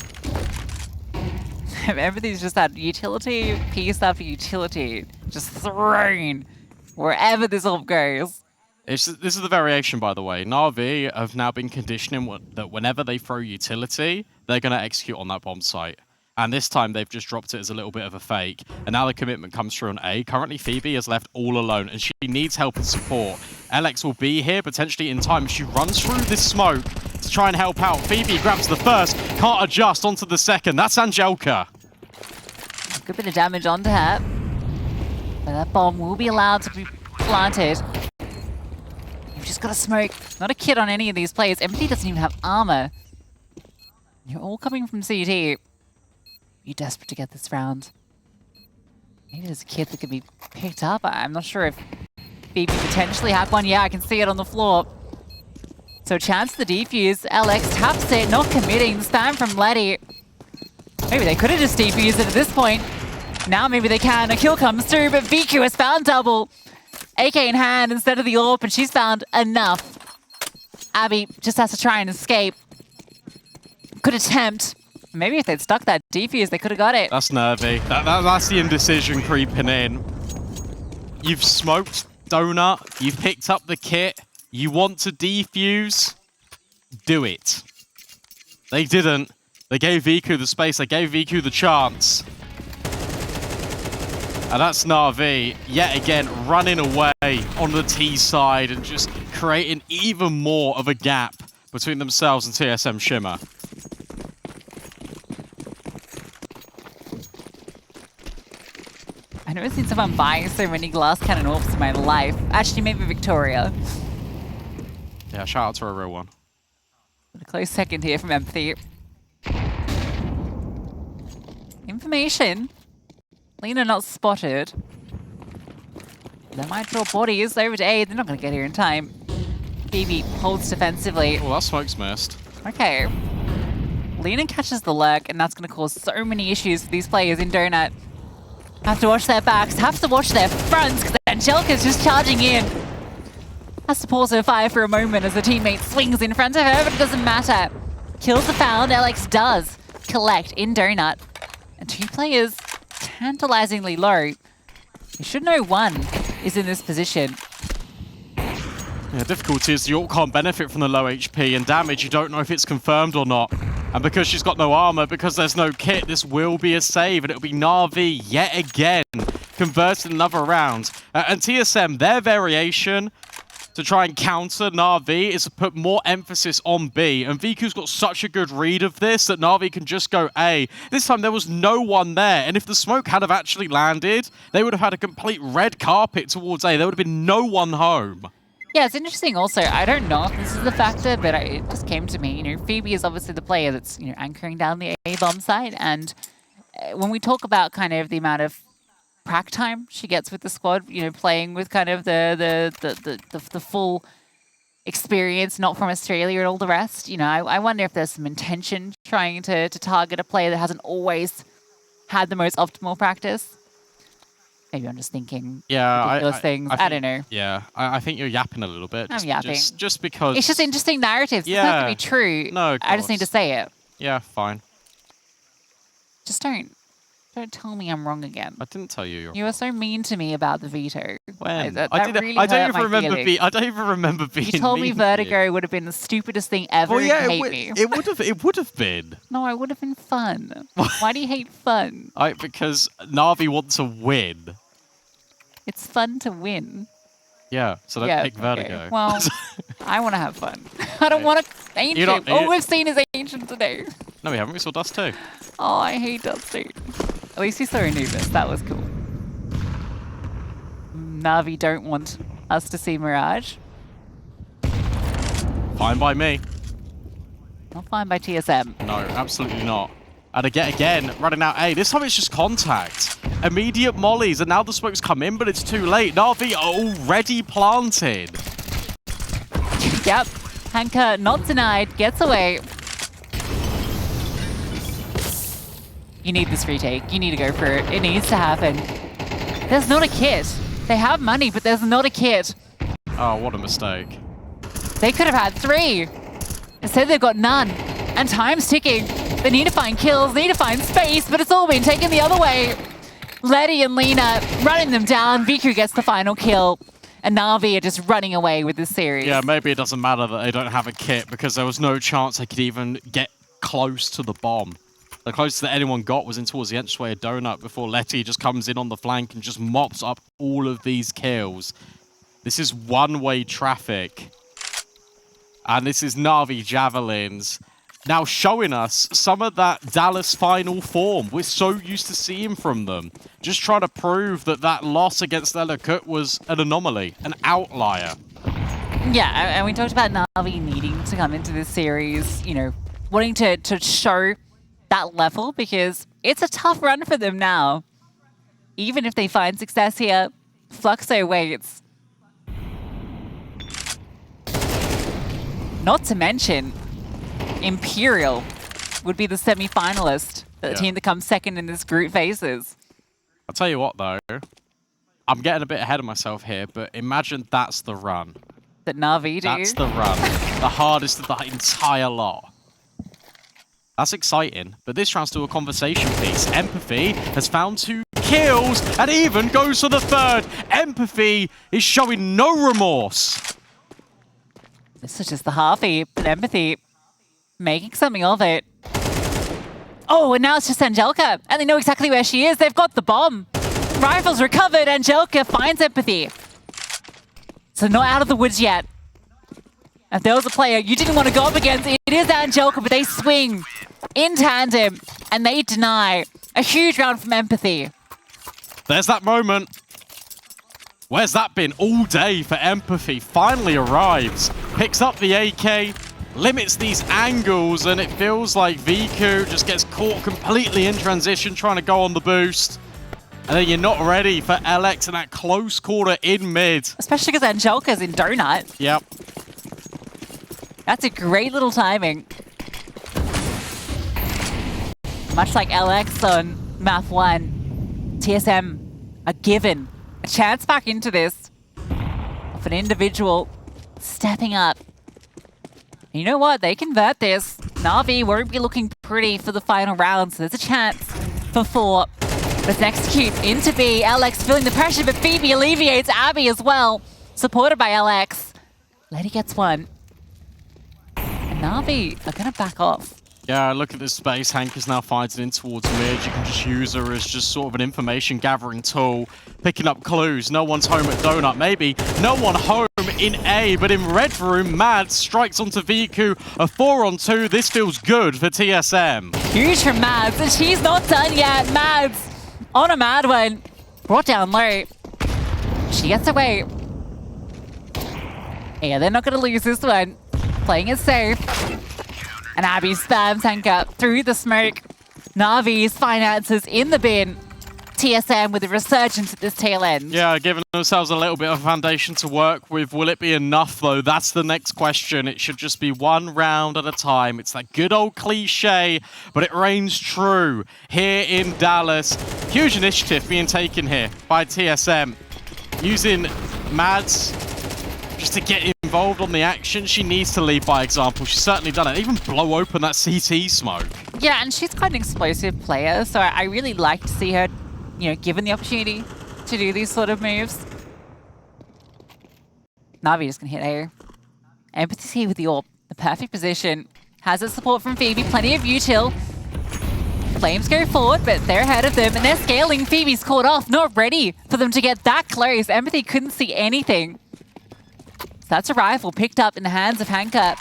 Everything's just that utility, piece after utility, just thrown wherever this ult goes. This is the variation, by the way. Na'Vi have now been conditioning that whenever they throw utility, they're going to execute on that bomb site. And this time, they've just dropped it as a little bit of a fake. And now the commitment comes through on A. Currently, Phoebe is left all alone, and she needs help and support. LX will be here, potentially in time. She runs through this smoke to try and help out. Phoebe grabs the first, can't adjust onto the second. That's Angelica. Good bit of damage onto her. But that bomb will be allowed to be planted. You've just just got a smoke. Not a kit on any of these players. Empathy doesn't even have armor. You're all coming from CT. You're desperate to get this round. Maybe there's a kit that could be picked up. I'm not sure if BB potentially had one. Yeah, I can see it on the floor. So chance the defuse. LX taps it, not committing. The spam from Letty. Maybe they could have just defused it at this point. Now maybe they can. A kill comes through, but VQ has found double. AK in hand instead of the AWP, and she's found enough. Abby just has to try and escape. Could attempt. Maybe if they'd stuck that defuse, they could have got it. That's nervy. That's the indecision creeping in. You've smoked Donut. You've picked up the kit. You want to defuse? Do it. They didn't. They gave VQ the space. They gave VQ the chance. And that's NAVI, yet again, running away on the T side and just creating even more of a gap between themselves and TSM Shimmer. I've never seen someone buying so many glass cannon AWPs in my life. Actually, maybe Victoria. Yeah, shout out to a real one. A close second here from Empathy. Information. Lena not spotted. They might draw bodies over to A. They're not going to get here in time. BB holds defensively. Oh, that smoke's missed. Okay. Lena catches the lurk, and that's going to cause so many issues for these players in Donut. Have to watch their backs, have to watch their fronts, because Angelica's just charging in. Has to pause her fire for a moment as the teammate swings in front of her, but it doesn't matter. Kills are found. Alex does collect in Donut. And two players tantalizingly low. You should know one is in this position. Yeah, difficulty is the AWP can't benefit from the low HP and damage. You don't know if it's confirmed or not. And because she's got no armor, because there's no kit, this will be a save, and it'll be NAVI yet again converted another round. And TSM, their variation to try and counter NAVI is to put more emphasis on B. And VQ's got such a good read of this that NAVI can just go A. This time there was no one there, and if the smoke had have actually landed, they would have had a complete red carpet towards A. There would have been no one home. Yeah, it's interesting also. I don't know if this is a factor, but it just came to me. You know, Phoebe is obviously the player that's, you know, anchoring down the A-bomb side. And when we talk about kind of the amount of prac time she gets with the squad, you know, playing with kind of the full experience, not from Australia and all the rest, you know, I wonder if there's some intention trying to target a player that hasn't always had the most optimal practice. Maybe I'm just thinking ridiculous things. I don't know. Yeah, I think you're yapping a little bit. I'm yapping. Just because... It's just interesting narratives. Yeah. It doesn't have to be true. No, I just need to say it. Yeah, fine. Just don't tell me I'm wrong again. I didn't tell you. You were so mean to me about the veto. When? That I really don't hurt even my remember feelings. I don't even remember being You told me mean to Vertigo you. would have been the stupidest thing ever. Well, yeah, and you hate me. it would have been. No, it would have been fun. Why do you hate fun? Because NAVI wants to win. It's fun to win. Yeah, so don't pick Vertigo. Okay. Well, I want to have fun. I don't want to Ancient. All we've seen is Ancient today. No, we haven't. We saw Dust too. Oh, I hate Dust too. At least we saw Anubis. That was cool. NAVI don't want us to see Mirage. Fine by me. Not fine by TSM. No, absolutely not. And again, running out A. This time it's just contact. Immediate mollies, and now the smoke's come in, but it's too late. NAVI are already planted. Yep. Hanker not denied, gets away. You need this retake. You need to go for it. It needs to happen. There's not a kit. They have money, but there's not a kit. Oh, what a mistake. They could have had 3. Instead, they've got none. And time's ticking. They need to find kills, need to find space, but it's all been taken the other way. Letty and Lena running them down. VQ gets the final kill. And NAVI are just running away with this series. Yeah, maybe it doesn't matter that they don't have a kit because there was no chance they could even get close to the bomb. The closest that anyone got was in towards the entryway of Donut before Letty just comes in on the flank and just mops up all of these kills. This is one-way traffic. And this is NAVI Javelins. Now showing us some of that Dallas final form. We're so used to seeing from them. Just trying to prove that that loss against Ellicott was an anomaly, an outlier. Yeah, and we talked about Navi needing to come into this series, you know, wanting to show that level because it's a tough run for them now. Even if they find success here, Fluxo waits. Not to mention, Imperial would be the semi-finalist, the team that comes second in this group phases. I'll tell you what, though. I'm getting a bit ahead of myself here, but imagine that's the run. That Navi do. That's the run. The hardest of the entire lot. That's exciting, but this round's to a conversation piece. Empathy has found 2 kills and even goes for the 3rd. Empathy is showing no remorse. This is just the halfie, but Empathy making something of it. Oh, and now it's just Angelica, and they know exactly where she is. They've got the bomb. Rifles recovered. Angelica finds Empathy. So not out of the woods yet. If there was a player you didn't want to go up against, it is Angelica, but they swing in tandem, and they deny. A huge round from Empathy. There's that moment. Where's that been all day for Empathy? Finally arrives, picks up the AK, limits these angles, and it feels like Viku just gets caught completely in transition trying to go on the boost. And then you're not ready for LX in that close quarter in mid. Especially because Angelica's in Donut. Yep. That's a great little timing. Much like LX on Map 1, TSM are given a chance back into this of an individual stepping up. And you know what? They convert this. Navi won't be looking pretty for the final round, so there's a chance for 4. Let's execute into B. LX feeling the pressure, but Phoebe alleviates Abby as well. Supported by LX. Lady gets 1. And Navi are going to back off. Yeah, look at this space. Hank is now fighting in towards mid. You can just use her as just sort of an information gathering tool, picking up clues. No one's home at Donut, maybe. No one home in A, but in Red Room, Mads strikes onto Viku. A 4-on-2. This feels good for TSM. Huge from Mads, and she's not done yet. Mads on a mad one. Brought down low. She gets away. Yeah, they're not going to lose this one. Playing it safe. And Abby spams Hank up through the smoke. Navi's finances in the bin. TSM with a resurgence at this tail end. Yeah, giving themselves a little bit of a foundation to work with. Will it be enough, though? That's the next question. It should just be one round at a time. It's that good old cliche, but it reigns true here in Dallas. Huge initiative being taken here by TSM. Using Mads just to get involved on the action. She needs to lead by example. She's certainly done it. Even blow open that CT smoke. Yeah, and she's quite an explosive player, so I really like to see her, you know, given the opportunity to do these sort of moves. Navi just gonna hit A. Empathy's here with the AWP. The perfect position. Has the support from Phoebe. Plenty of util. Flames go forward, but they're ahead of them, and they're scaling. Phoebe's caught off. Not ready for them to get that close. Empathy couldn't see anything. So that's a rifle picked up in the hands of Hanka.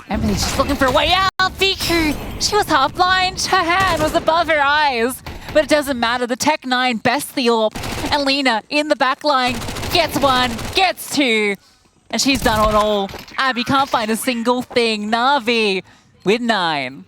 Empathy's just looking for a way out. Viku, she was half blind. Her hand was above her eyes. But it doesn't matter. The Tech 9 bests the AWP. And Lena in the back line gets 1, gets 2. And she's done it all. Abby can't find a single thing. Navi with 9.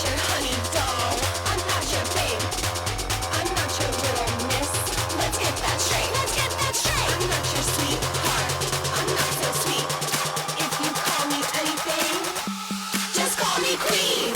your honey doll. I'm not your babe. I'm not your little miss. Let's get that straight. Let's get that straight. I'm not your sweetheart. I'm not so sweet. If you call me anything, just call me queen.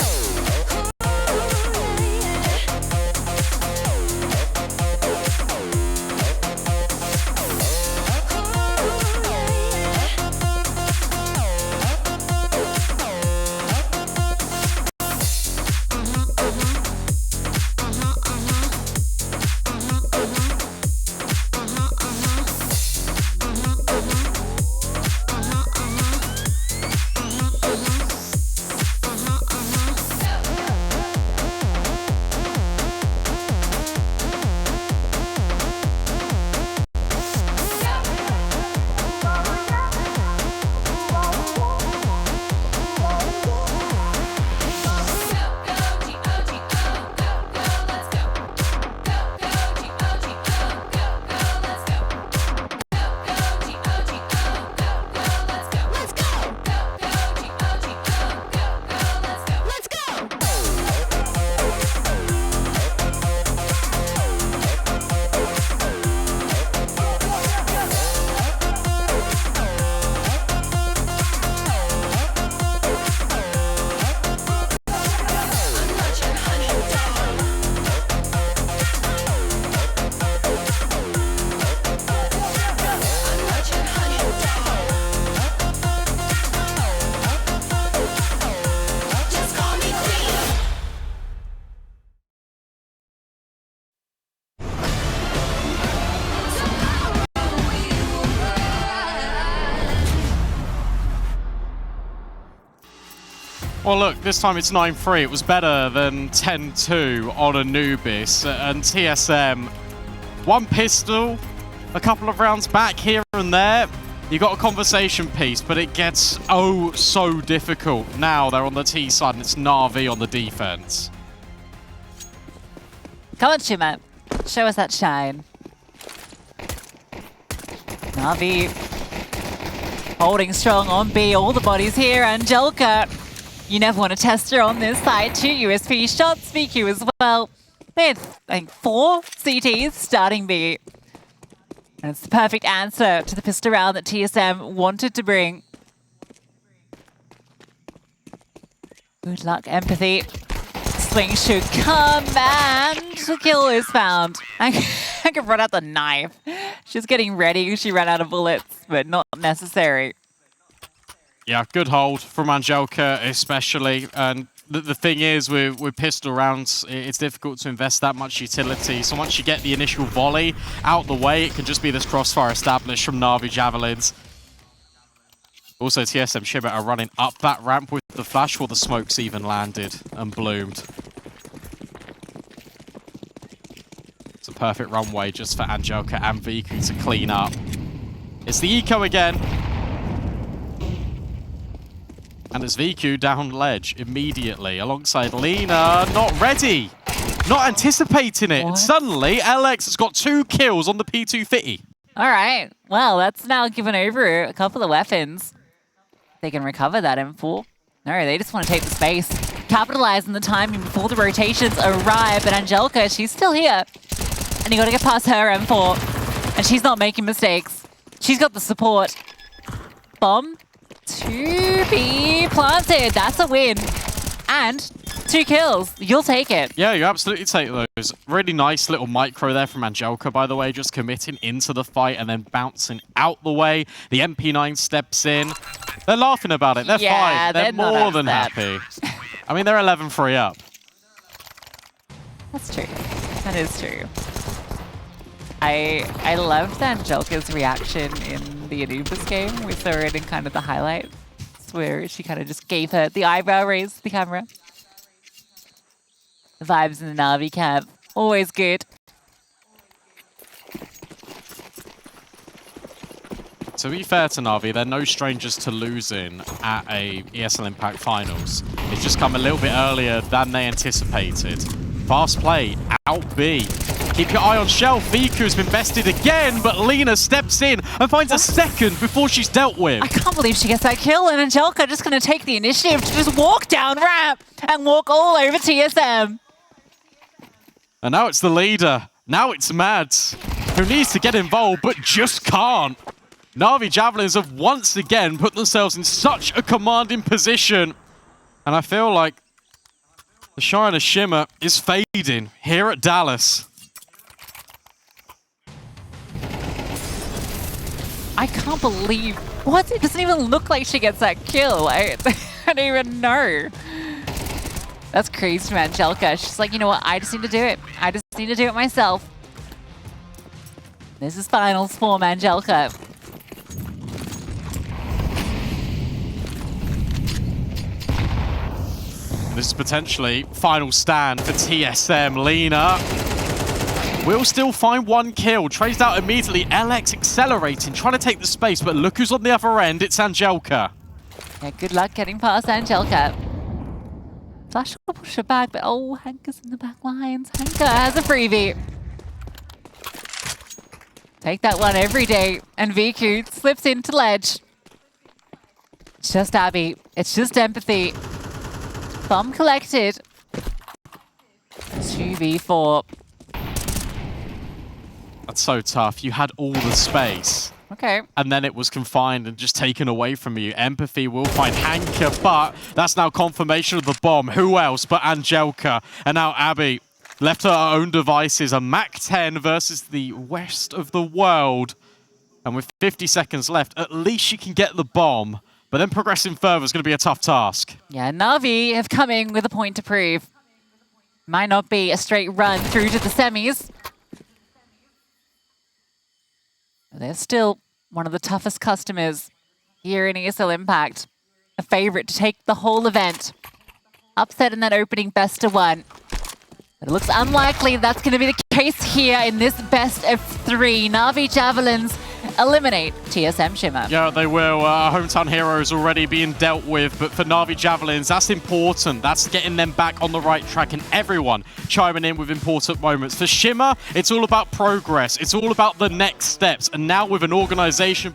Well, look, this time it's 9-3. It was better than 10-2 on Anubis. And TSM, one pistol, a couple of rounds back here and there. You got a conversation piece, but it gets oh so difficult. Now they're on the T side and it's NAVI on the defense. Come on, Shimmer. Show us that shine. NAVI holding strong on B. All the bodies here. Angelica. You never want to test her on this side. 2 USP shots, VQ as well. They had, I think, 4 CTs starting B. And it's the perfect answer to the pistol round that TSM wanted to bring. Good luck, Empathy. Swing should come, and the kill is found. I could run out the knife. She's getting ready. She ran out of bullets, but not necessary. Yeah, good hold from Angelica especially. And the thing is, with pistol rounds, it's difficult to invest that much utility. So once you get the initial volley out the way, it can just be this crossfire established from NAVI Javelins. Also, TSM Shimmer are running up that ramp with the flash before the smokes even landed and bloomed. It's a perfect runway just for Angelica and VQ to clean up. It's the eco again. And it's VQ down ledge immediately alongside Lena. Not ready. Not anticipating it. What? And suddenly, LX has got 2 kills on the P250. All right. Well, that's now given over a couple of weapons. They can recover that M4. No, they just want to take the space. Capitalize on the timing before the rotations arrive. But Angelica, she's still here. And you got to get past her M4. And she's not making mistakes. She's got the support. Bomb to be planted. That's a win. And 2 kills. You'll take it. Yeah, you absolutely take those. Really nice little micro there from Angelica, by the way, just committing into the fight and then bouncing out the way. The MP9 steps in. They're laughing about it. They're fine. They're more than happy. I mean, they're 11-3 up. That's true. That is true. I loved Angelica's reaction in the Anubis game. We saw it in kind of the highlights where she kind of just gave her the eyebrow raise to the camera. The vibes in the NAVI camp, always good. To be fair to NAVI, they're no strangers to losing at a ESL Impact Finals. It's just come a little bit earlier than they anticipated. Fast play, out B. Keep your eye on Shelf. Viku's been bested again, but Lena steps in and finds a second before she's dealt with. I can't believe she gets that kill, and Angelica just going to take the initiative to just walk down ramp and walk all over TSM. And now it's the leader. Now it's Mads, who needs to get involved, but just can't. NAVI Javelins have once again put themselves in such a commanding position. And I feel like the shine of Shimmer is fading here at Dallas. I can't believe... What? It doesn't even look like she gets that kill. I don't even know. That's crazy from Angelica. She's like, you know what? I just need to do it. I just need to do it myself. This is finals form, Angelica. This is potentially final stand for TSM. Lena will still find one kill. Traced out immediately. LX accelerating, trying to take the space, but look who's on the other end. It's Angelica. Yeah, good luck getting past Angelica. Flash will push her back, but oh, Hanka's in the back lines. Hanka has a freebie. Take that one every day. And VQ slips into ledge. It's just Abby. It's just empathy. Bomb collected. 2v4. That's so tough. You had all the space. Okay. And then it was confined and just taken away from you. Empathy will find Hanka, but that's now confirmation of the bomb. Who else but Angelica? And now Abby, left to her own devices. A MAC-10 versus the west of the world. And with 50 seconds left, at least she can get the bomb. But then progressing further is going to be a tough task. Yeah, Navi have come in with a point to prove. Might not be a straight run through to the semis. They're still one of the toughest customers here in ESL Impact. A favorite to take the whole event. Upset in that opening best of one. But it looks unlikely that's going to be the case here in this best of three. NAVI Javelins eliminate TSM Shimmer. Yeah, they will. Hometown Heroes already being dealt with, but for NAVI Javelins, that's important. That's getting them back on the right track, and everyone chiming in with important moments. For Shimmer, it's all about progress. It's all about the next steps, and now with an organization